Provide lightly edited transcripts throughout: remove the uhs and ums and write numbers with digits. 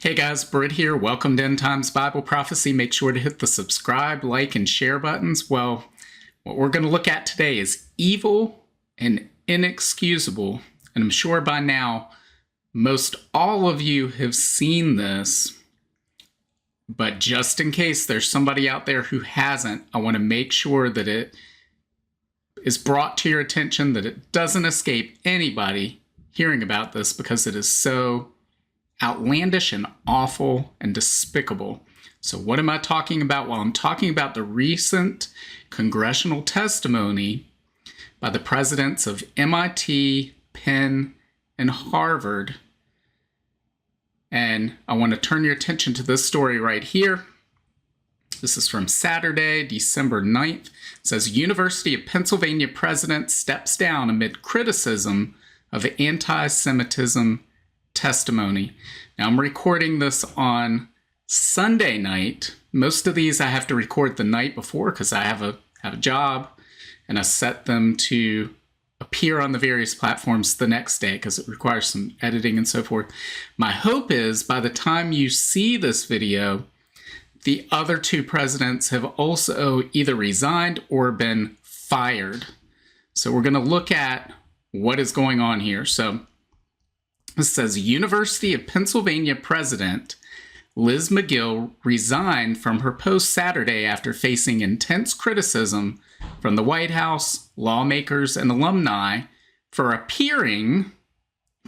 Hey guys, Britt here. Welcome to End Times Bible Prophecy. Make sure to hit the subscribe, like, and share buttons. Well, what we're going to look at today is evil and inexcusable. And I'm sure by now, most all of you have seen this. But just in case there's somebody out there who hasn't, I want to make sure that it is brought to your attention, that it doesn't escape anybody hearing about this, because it is so outlandish and awful and despicable. So what am I talking about? Well, I'm talking about the recent congressional testimony by the presidents of MIT, Penn, and Harvard. And I want to turn your attention to this story right here. This is from Saturday, December 9th. It says, University of Pennsylvania president steps down amid criticism of anti-Semitism testimony. Now, I'm recording this on Sunday night. Most of these I have to record the night before because I have a job, and I set them to appear on the various platforms the next day because it requires some editing and so forth. My hope is by the time you see this video, the other two presidents have also either resigned or been fired. So we're going to look at what is going on here. So this says, University of Pennsylvania president Liz McGill resigned from her post Saturday after facing intense criticism from the White House, lawmakers, and alumni for appearing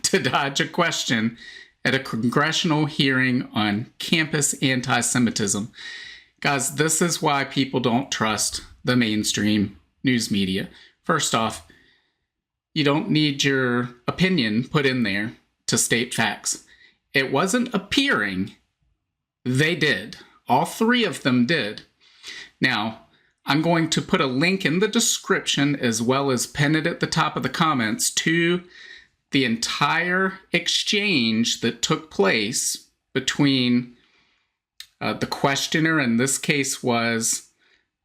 to dodge a question at a congressional hearing on campus anti-Semitism. Guys, this is why people don't trust the mainstream news media. First off, you don't need your opinion put in there to state facts. It wasn't appearing. They did. All three of them did. Now, I'm going to put a link in the description as well as pin it at the top of the comments to the entire exchange that took place between the questioner, in this case was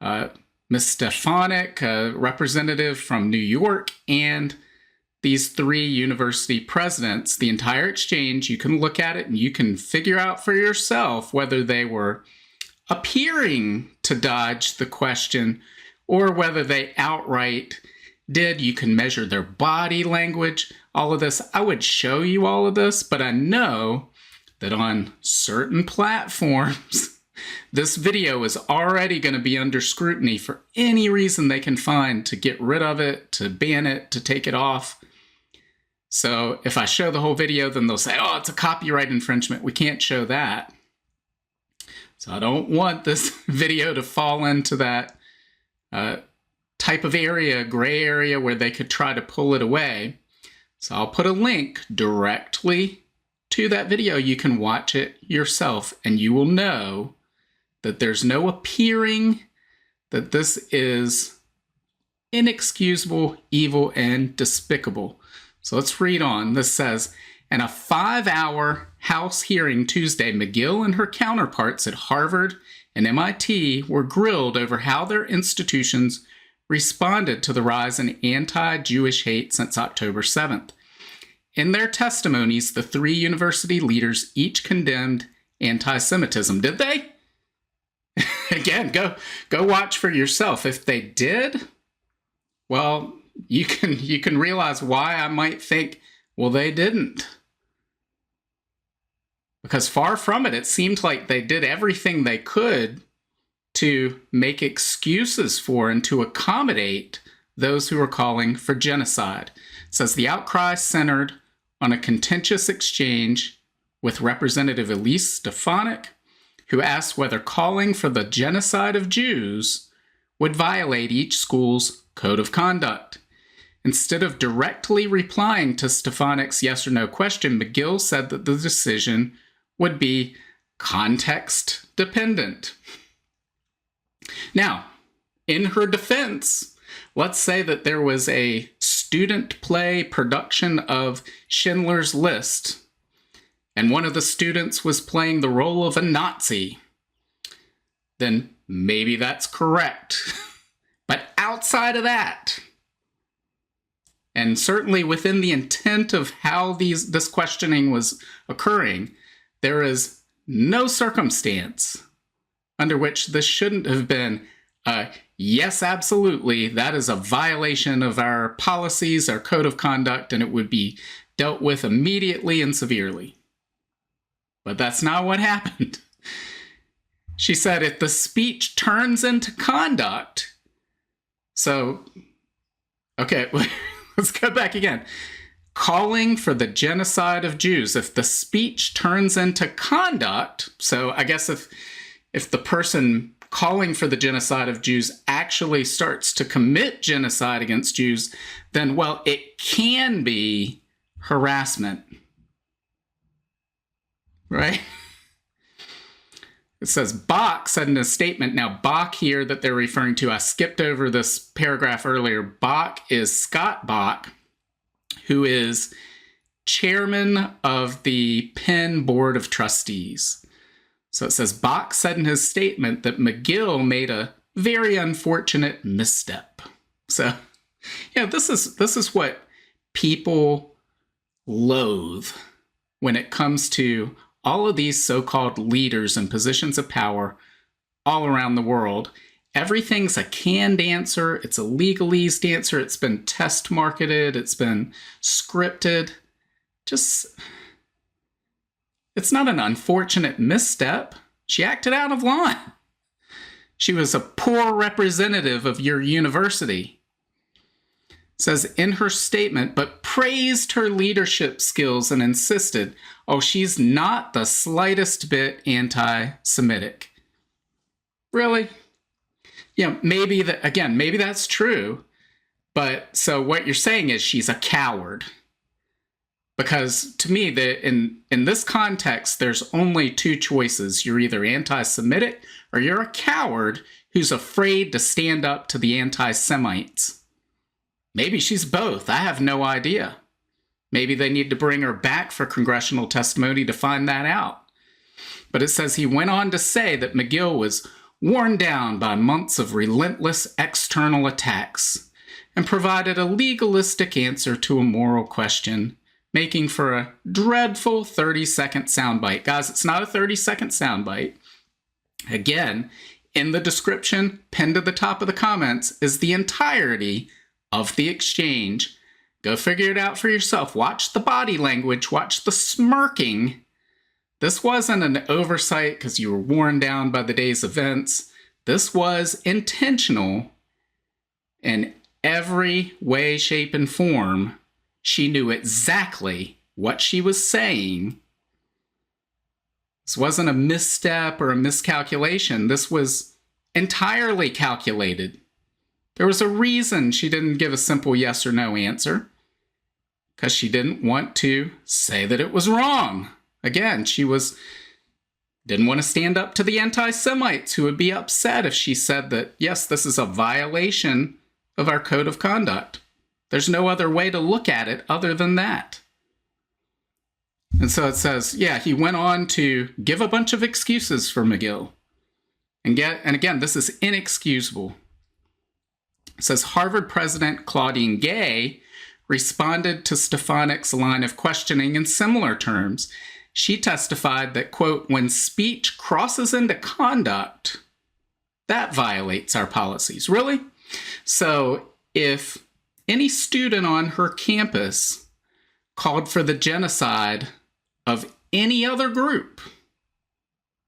Ms. Stefanik, a representative from New York, and these three university presidents. The entire exchange, you can look at it and you can figure out for yourself whether they were appearing to dodge the question or whether they outright did. You can measure their body language, all of this. I would show you all of this, but I know that on certain platforms, this video is already going to be under scrutiny for any reason they can find to get rid of it, to ban it, to take it off. So if I show the whole video, then they'll say, oh, it's a copyright infringement. We can't show that. So I don't want this video to fall into that type of area, gray area, where they could try to pull it away. So I'll put a link directly to that video. You can watch it yourself, and you will know that there's no appearing, that this is inexcusable, evil, and despicable. So let's read on. This says, in a 5-hour House hearing Tuesday, McGill and her counterparts at Harvard and MIT were grilled over how their institutions responded to the rise in anti-Jewish hate since October 7th. In their testimonies, the three university leaders each condemned anti-Semitism. Did they? Again, go watch for yourself. If they did, well, you can realize why I might think, well, they didn't. Because far from it, it seemed like they did everything they could to make excuses for and to accommodate those who were calling for genocide. It says the outcry centered on a contentious exchange with Representative Elise Stefanik, who asked whether calling for the genocide of Jews would violate each school's code of conduct. Instead of directly replying to Stefanik's yes or no question, McGill said that the decision would be context dependent. Now, in her defense, let's say that there was a student play production of Schindler's List, and one of the students was playing the role of a Nazi. Then maybe that's correct. But outside of that, and certainly within the intent of how this questioning was occurring, there is no circumstance under which this shouldn't have been yes, absolutely, that is a violation of our policies, our code of conduct, and it would be dealt with immediately and severely. But that's not what happened. She said if the speech turns into conduct, so, okay, let's go back again. Calling for the genocide of Jews, if the speech turns into conduct, so I guess if the person calling for the genocide of Jews actually starts to commit genocide against Jews, then, well, it can be harassment. Right? It says Bach said in a statement, now Bach here that they're referring to, I skipped over this paragraph earlier. Bach is Scott Bach, who is chairman of the Penn Board of Trustees. So it says Bach said in his statement that McGill made a very unfortunate misstep. So, yeah, this is what people loathe when it comes to all of these so-called leaders and positions of power all around the world. Everything's a canned answer. It's a legalese answer. It's been test marketed. It's been scripted. It's not an unfortunate misstep. She acted out of line. She was a poor representative of your university. It says in her statement, but praised her leadership skills and insisted, oh, she's not the slightest bit anti-Semitic. Really? Yeah, maybe that's true. But so what you're saying is she's a coward. Because to me, in this context, there's only two choices. You're either anti-Semitic or you're a coward who's afraid to stand up to the anti-Semites. Maybe she's both. I have no idea. Maybe they need to bring her back for congressional testimony to find that out. But it says he went on to say that McGill was worn down by months of relentless external attacks and provided a legalistic answer to a moral question, making for a dreadful 30-second soundbite. Guys, it's not a 30-second soundbite. Again, in the description, pinned to the top of the comments, is the entirety of the exchange. Go figure it out for yourself. Watch the body language. Watch the smirking. This wasn't an oversight because you were worn down by the day's events. This was intentional in every way, shape, and form. She knew exactly what she was saying. This wasn't a misstep or a miscalculation. This was entirely calculated. There was a reason she didn't give a simple yes or no answer, because she didn't want to say that it was wrong. Again, she didn't want to stand up to the anti-Semites who would be upset if she said that, yes, this is a violation of our code of conduct. There's no other way to look at it other than that. And so it says, yeah, he went on to give a bunch of excuses for McGill. And again, this is inexcusable. It says Harvard President Claudine Gay responded to Stefanik's line of questioning in similar terms. She testified that, quote, when speech crosses into conduct, that violates our policies. Really? So if any student on her campus called for the genocide of any other group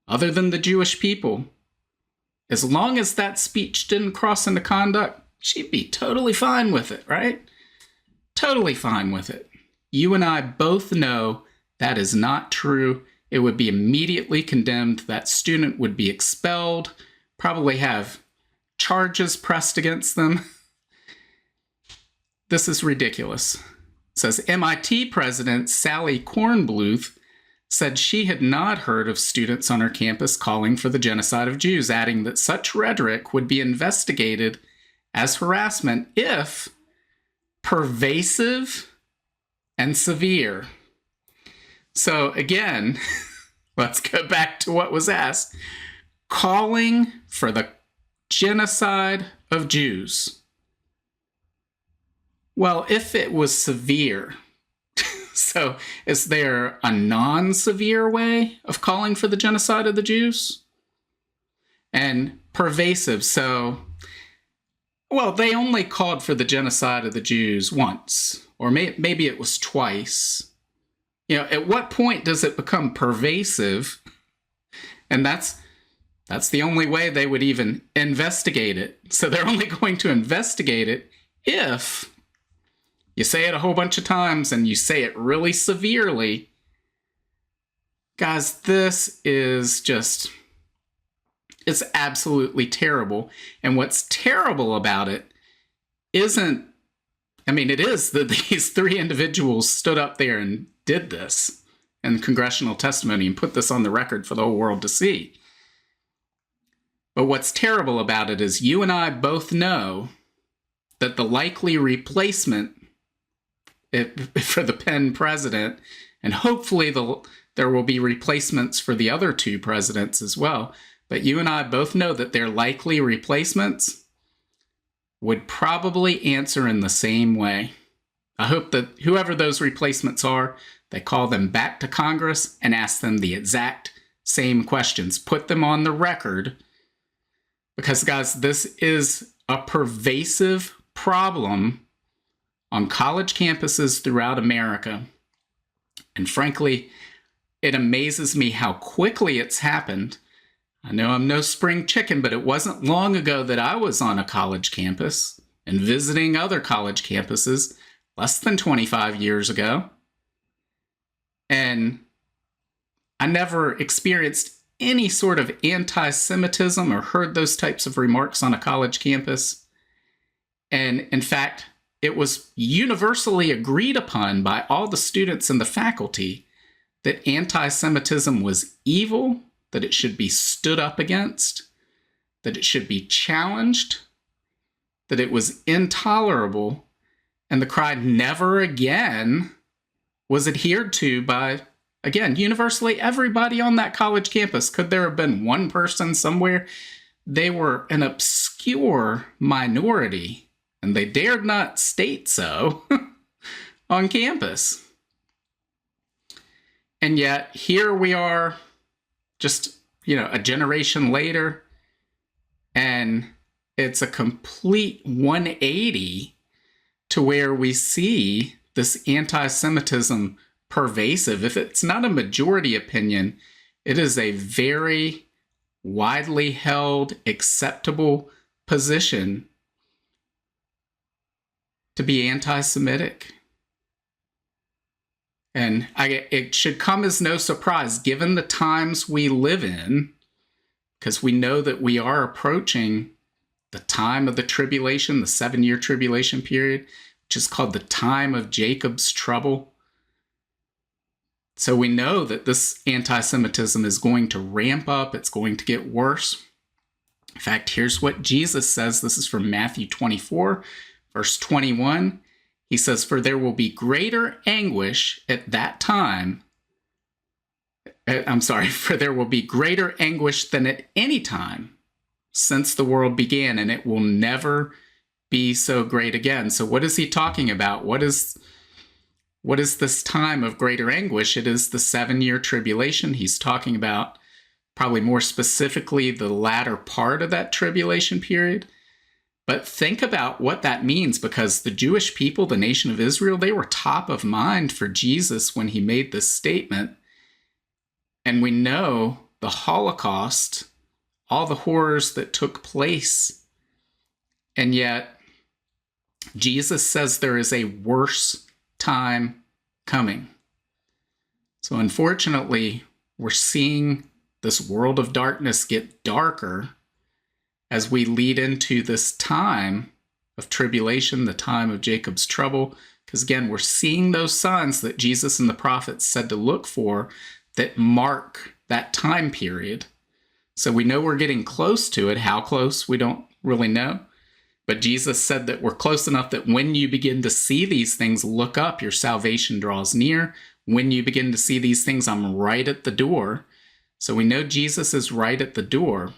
other than the Jewish people, as long as that speech didn't cross into conduct, she'd be totally fine with it, right? Totally fine with it. You and I both know that is not true. It would be immediately condemned. That student would be expelled, probably have charges pressed against them. This is ridiculous. It says MIT President Sally Kornbluth said she had not heard of students on her campus calling for the genocide of Jews, adding that such rhetoric would be investigated as harassment if pervasive and severe. So again, let's go back to what was asked. Calling for the genocide of Jews. Well, if it was severe, So is there a non-severe way of calling for the genocide of the Jews? And pervasive, so, well, they only called for the genocide of the Jews once, or maybe it was twice. At what point does it become pervasive? And that's the only way they would even investigate it. So they're only going to investigate it if you say it a whole bunch of times and you say it really severely. Guys, this is just, it's absolutely terrible. And what's terrible about it isn't, it is that these three individuals stood up there and did this in congressional testimony and put this on the record for the whole world to see. But what's terrible about it is you and I both know that the likely replacement for the Penn president, and hopefully there will be replacements for the other two presidents as well, but you and I both know that their likely replacements would probably answer in the same way. I hope that whoever those replacements are, they call them back to Congress and ask them the exact same questions. Put them on the record. Because, guys, this is a pervasive problem on college campuses throughout America. And frankly, it amazes me how quickly it's happened. I know I'm no spring chicken, but it wasn't long ago that I was on a college campus and visiting other college campuses, less than 25 years ago. And I never experienced any sort of anti-Semitism or heard those types of remarks on a college campus. And in fact, it was universally agreed upon by all the students and the faculty that anti-Semitism was evil, that it should be stood up against, that it should be challenged, that it was intolerable, and the cry "never again" was adhered to by, again, universally everybody on that college campus. Could there have been one person somewhere? They were an obscure minority, and they dared not state so on campus. And yet, here we are, just, a generation later, and it's a complete 180 to where we see this anti-Semitism pervasive. If it's not a majority opinion, it is a very widely held, acceptable position to be anti-Semitic. And it should come as no surprise, given the times we live in, because we know that we are approaching the time of the tribulation, the 7-year tribulation period, which is called the time of Jacob's trouble. So we know that this anti-Semitism is going to ramp up. It's going to get worse. In fact, here's what Jesus says. This is from Matthew 24, verse 21. He says, "For there will be greater anguish at that time." For there will be greater anguish than at any time since the world began, and it will never be so great again. So what is he talking about? What is this time of greater anguish? It is the 7-year tribulation. He's talking about probably more specifically the latter part of that tribulation period. But think about what that means, because the Jewish people, the nation of Israel, they were top of mind for Jesus when he made this statement. And we know the Holocaust, all the horrors that took place. And yet, Jesus says there is a worse time coming. So unfortunately, we're seeing this world of darkness get darker as we lead into this time of tribulation, the time of Jacob's trouble. Because again, we're seeing those signs that Jesus and the prophets said to look for that mark that time period. So we know we're getting close to it. How close, we don't really know. But Jesus said that we're close enough that when you begin to see these things, look up, your salvation draws near. When you begin to see these things, I'm right at the door. So we know Jesus is right at the door.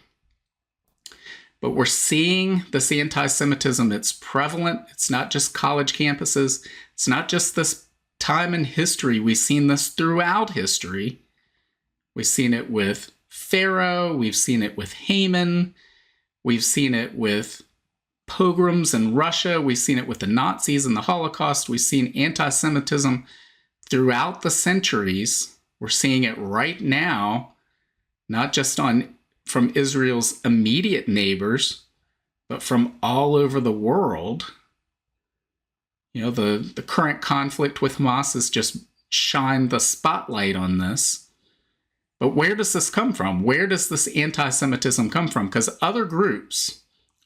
But we're seeing this anti-Semitism. It's prevalent. It's not just college campuses. It's not just this time in history. We've seen this throughout history. We've seen it with Pharaoh. We've seen it with Haman. We've seen it with pogroms in Russia. We've seen it with the Nazis and the Holocaust. We've seen anti-Semitism throughout the centuries. We're seeing it right now, not just from Israel's immediate neighbors, but from all over the world. You know, the current conflict with Hamas has just shined the spotlight on this. But where does this come from? Where does this anti-Semitism come from? Because other groups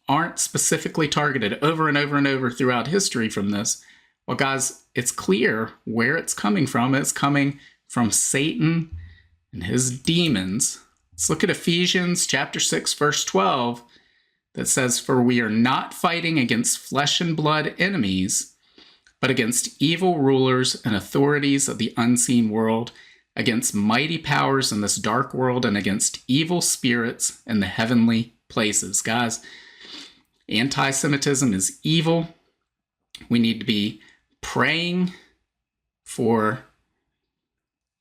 aren't specifically targeted over and over and over throughout history from this. Well, guys, it's clear where it's coming from. It's coming from Satan and his demons. Let's look at Ephesians chapter 6, verse 12, that says, "For we are not fighting against flesh and blood enemies, but against evil rulers and authorities of the unseen world, against mighty powers in this dark world, and against evil spirits in the heavenly places." Guys, anti-Semitism is evil. We need to be praying for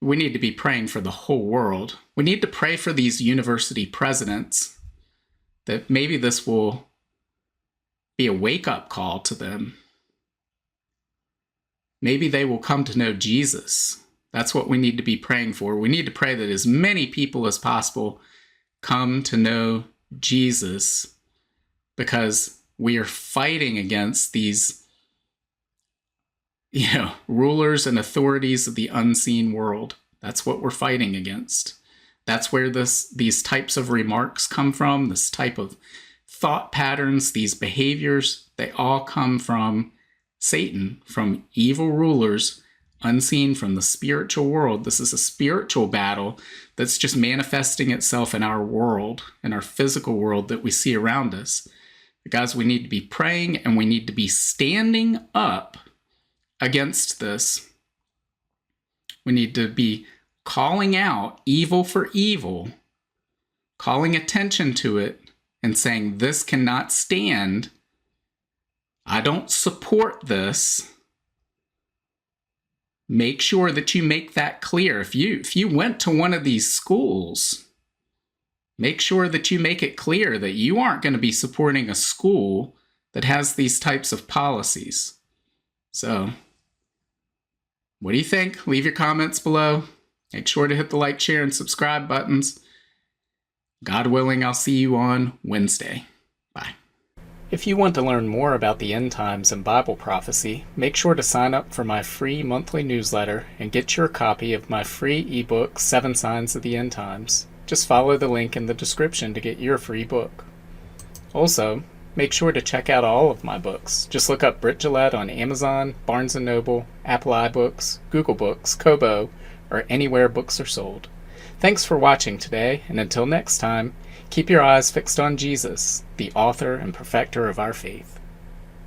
the whole world. We need to pray for these university presidents, that maybe this will be a wake-up call to them. Maybe they will come to know Jesus. That's what we need to be praying for. We need to pray that as many people as possible come to know Jesus, because we are fighting against these, rulers and authorities of the unseen world. That's what we're fighting against. That's where these types of remarks come from, this type of thought patterns, these behaviors. They all come from Satan, from evil rulers unseen from the spiritual world. This is a spiritual battle that's just manifesting itself in our world, in our physical world that we see around us. But guys, we need to be praying, and we need to be standing up against this. We need to be calling out evil for evil, calling attention to it, and saying, this cannot stand. I don't support this. Make sure that you make that clear. If you went to one of these schools, make sure that you make it clear that you aren't going to be supporting a school that has these types of policies. So, what do you think? Leave your comments below. Make sure to hit the like, share, and subscribe buttons. God willing, I'll see you on Wednesday. Bye. If you want to learn more about the end times and Bible prophecy, make sure to sign up for my free monthly newsletter and get your copy of my free ebook, 7 Signs of the End Times. Just follow the link in the description to get your free book. Also, make sure to check out all of my books. Just look up Britt on Amazon, Barnes & Noble, Apple iBooks, Google Books, Kobo, or anywhere books are sold. Thanks for watching today, and until next time, keep your eyes fixed on Jesus, the author and perfecter of our faith.